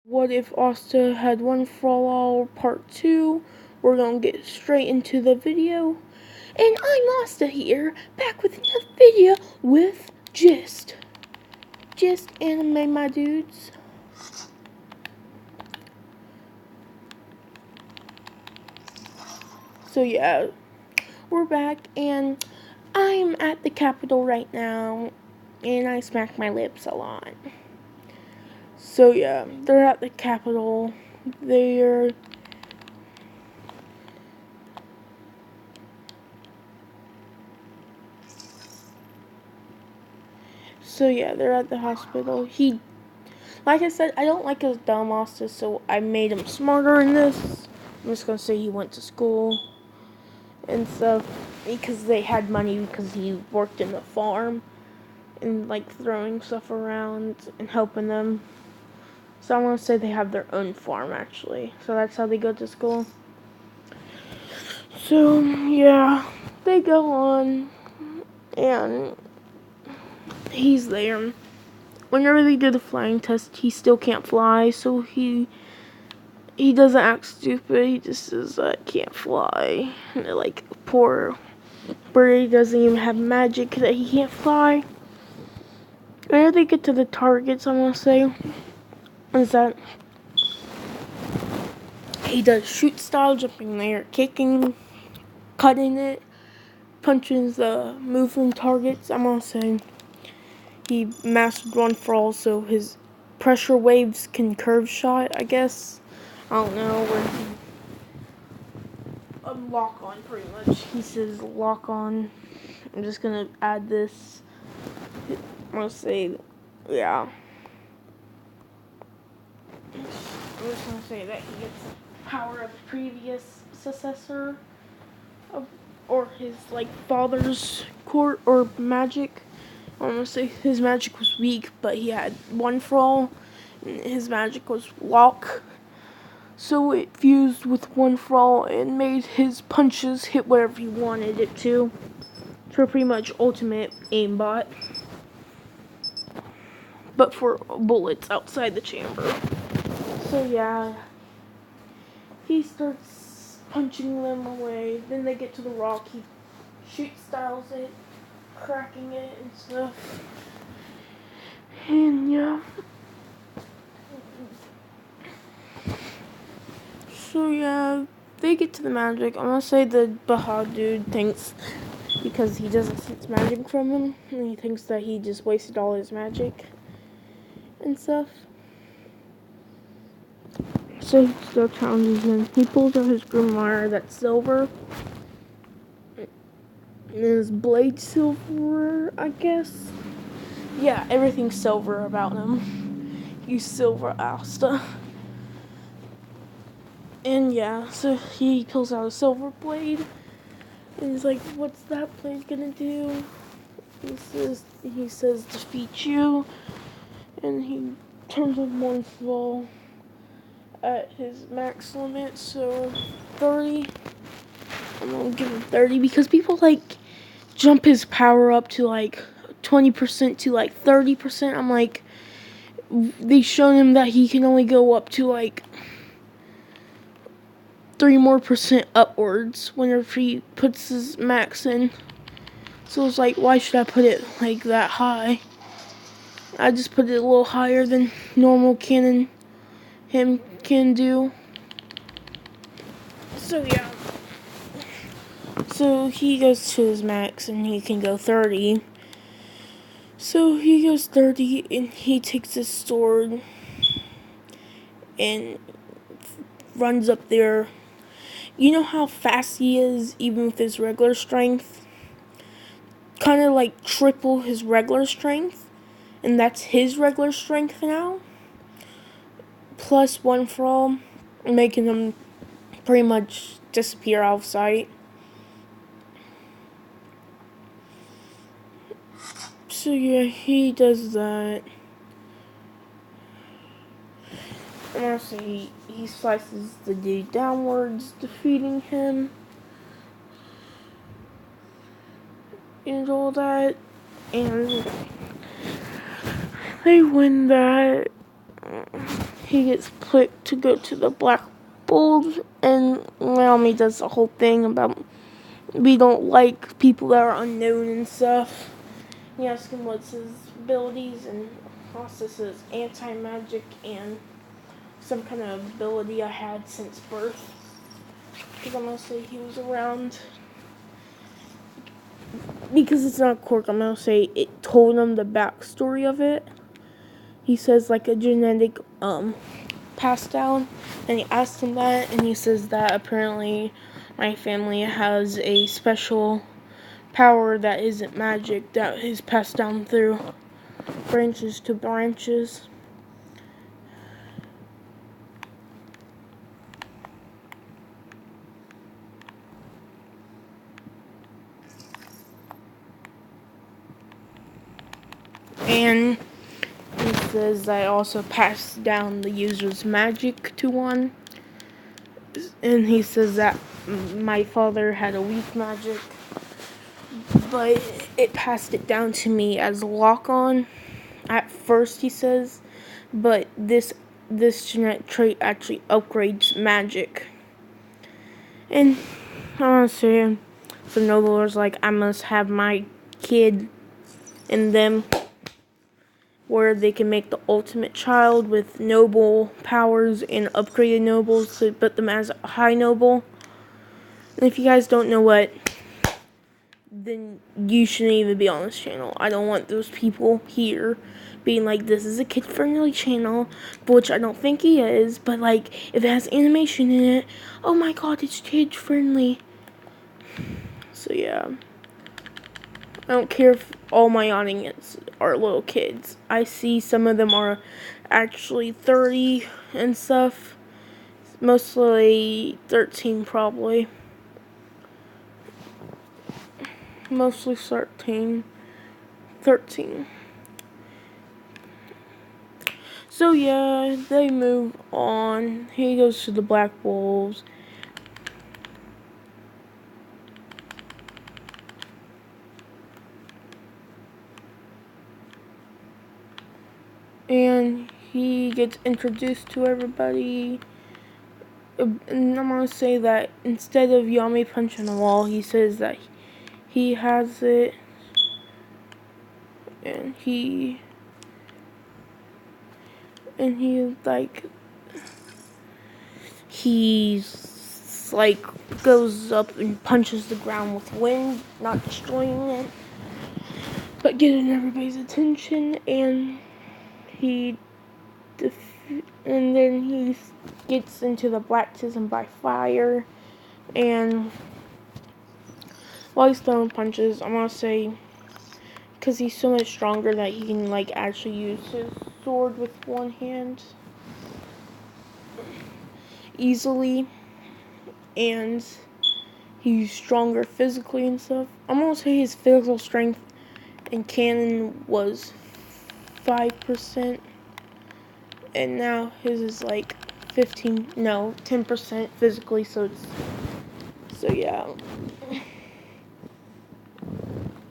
What if Asta had one for all part 2? We're gonna get straight into the video. And I'm Asta here, back with another video with Just Anime, my dudes. So yeah, we're back and I'm at the Capitol right now and I smacked my lips a lot. So yeah, they're at the Capitol. They're they're at the hospital. Like I said, I don't like his dumb Asta, so I made him smarter in this. I'm just gonna say he went to school and stuff because they had money because he worked in the farm and like throwing stuff around and helping them. So I'm gonna say they have their own farm actually. So that's how they go to school. So yeah, they go on and he's there. Whenever they do the flying test, he still can't fly, so he doesn't act stupid. He just says, I can't fly. And they're like, poor bird doesn't even have magic that he can't fly. Whenever they get to the targets, I'm gonna say, is that he does shoot style, jumping there, kicking, cutting it, punches the moving targets. I'm gonna say he mastered one for all, so his pressure waves can curve shot, I guess. I don't know where he lock on pretty much. He says lock on. I'm just gonna add this. I'm gonna say, yeah. I'm just gonna say that he gets power of previous successor of, or his like father's court or magic. I'm gonna say his magic was weak, but he had one for all. And his magic was lock. So it fused with one for all and made his punches hit wherever he wanted it to. So pretty much ultimate aimbot. But for bullets outside the chamber. So yeah. He starts punching them away. Then they get to the rock. He shoot styles it, cracking it and stuff. And yeah. So yeah, they get to the magic. I'm gonna say the Baha dude thinks, because he doesn't sense magic from him, and he thinks that he just wasted all his magic and stuff. So he still challenges him. He pulls out his grimoire that's silver. And his blade silver, I guess. Yeah, everything's silver about him. He's silver Asta. And yeah, so he pulls out a silver blade. And he's like, what's that blade gonna do? He says defeat you. And he turns on one fall at his max limit, so 30. I'm gonna give him 30 because people like jump his power up to like 20% to like 30%. I'm like, they've shown him that he can only go up to like 3% more upwards whenever he puts his max in. So it's like, why should I put it like that high? I just put it a little higher than normal him can do. So yeah. So he goes to his max and he can go 30. So he goes 30 and he takes his sword and runs up there. You know how fast he is even with his regular strength? Kind of like triple his regular strength. And that's his regular strength now. Plus one for all. Making him pretty much disappear out of sight. So yeah, he does that. And honestly, he slices the dude downwards, defeating him. And all that. And they win that. he gets picked to go to the Black Bulls, and Naomi does the whole thing about we don't like people that are unknown and stuff. He asks him what's his abilities, and Asta says anti-magic and some kind of ability I had since birth. Because I'm going to say he was around. Because it's not a quirk, I'm going to say it told him the backstory of it. He says like a genetic passed down, and he asked him that, and he says that apparently my family has a special power that isn't magic that is passed down through branches to branches. And he says I also passed down the user's magic to one. And he says that my father had a weak magic, but it passed it down to me as a lock-on at first, he says. But this genetic trait actually upgrades magic. And I want to say, so Nobler's like, I must have my kid in them where they can make the ultimate child with noble powers and upgraded nobles to put them as a high noble. And if you guys don't know what, then you shouldn't even be on this channel. I don't want those people here being like, this is a kid-friendly channel, which I don't think he is, but like, if it has animation in it, oh my god, it's kid-friendly. So yeah. I don't care if all my audience are little kids. I see some of them are actually 30 and stuff. Mostly 13 probably. Mostly 13. So yeah, they move on. He goes to the Black Bulls. And he gets introduced to everybody. And I'm going to say that instead of Yami punching the wall, he says that he has it. And he goes up and punches the ground with wind, not destroying it, but getting everybody's attention. And then he gets into the baptism by fire, and while he's throwing punches, I'm gonna say, because he's so much stronger that he can like actually use his sword with one hand easily, and he's stronger physically and stuff. I'm gonna say his physical strength in canon was 5%. And now his is like 10% physically, so yeah.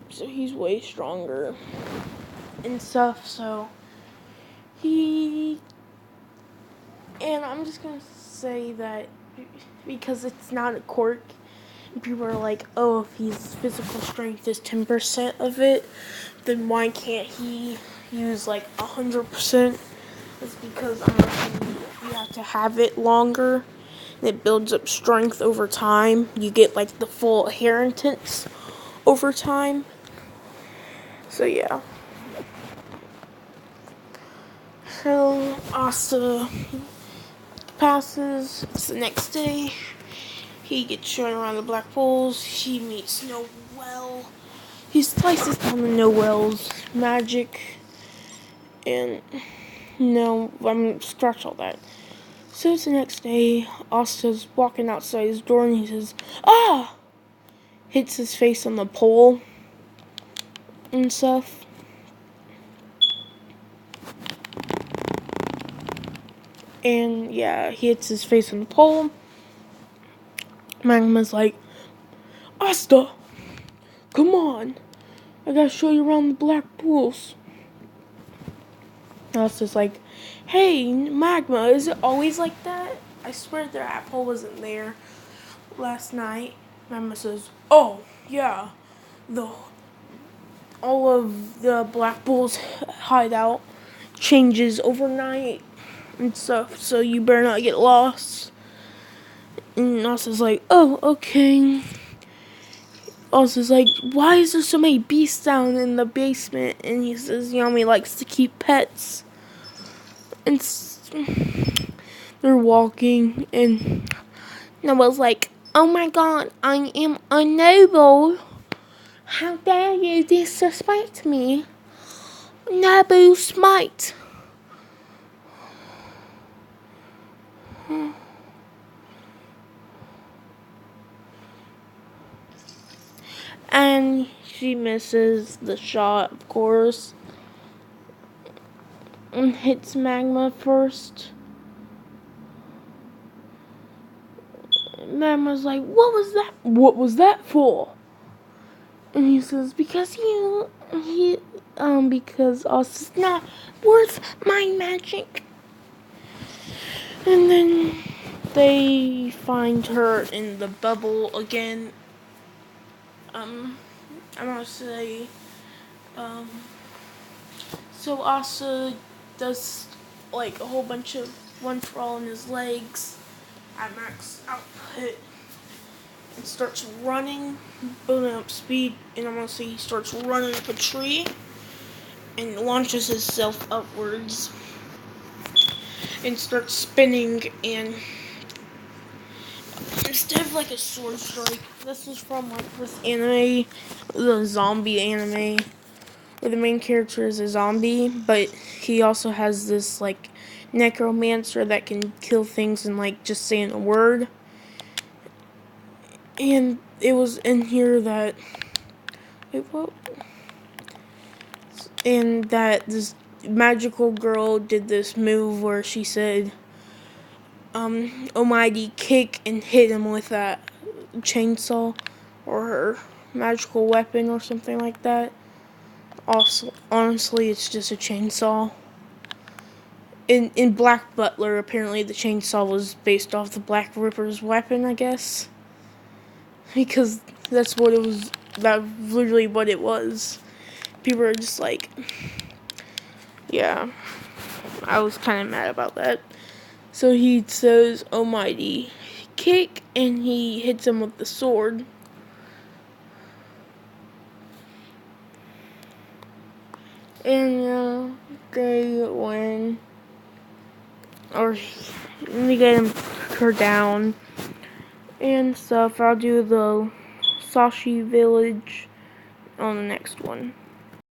So he's way stronger and stuff, and I'm just gonna say that because it's not a quirk, people are like, oh, if his physical strength is 10% of it, then why can't he use like 100%? It's because you have to have it longer, and it builds up strength over time. You get like the full inheritance over time. So yeah. So Asta passes. It's the next day. He gets shown around the Black Bulls. He meets Noelle. He slices down the Noelle's magic, and no, I'm scratch all that. So it's the next day. Asta's walking outside his door, and he says, "Ah!" Hits his face on the pole and stuff. And yeah, he hits his face on the pole. Magma's like, "Asta, come on. I gotta show you around the Black Bulls." Asta's like, hey, Magma, is it always like that? I swear their apple wasn't there last night. Magma says, oh, yeah, all of the Black Bull's hideout changes overnight and stuff, so you better not get lost. And Asta's like, oh, okay. Asta's like, why is there so many beasts down in the basement? And he says Yami likes to keep pets. And they're walking, and Noah's like, oh my god, I am a noble. How dare you disrespect me? Noble smite. And she misses the shot, of course, and hits Magma first. Magma's like, what was that? What was that for? And he says, because us is not worth my magic. And then they find her in the bubble again. I'm gonna say, so Asa does like a whole bunch of one for all in his legs at max output and starts running, building up speed, and I'm gonna say he starts running up a tree and launches himself upwards and starts spinning, and instead of like a sword strike, this is from like this anime, the zombie anime, where the main character is a zombie, but he also has this like necromancer that can kill things and like just saying a word. And it was in here that this magical girl did this move where she said almighty kick and hit him with that chainsaw or her magical weapon or something like that. Also, honestly, it's just a chainsaw. In Black Butler, apparently the chainsaw was based off the Black Ripper's weapon, I guess. Because that's what it was, that's literally what it was. People are just like, yeah, I was kind of mad about that. So he says, almighty kick, and he hits him with the sword. And they win. Or they get her down and stuff. I'll do the Sashi village on the next one.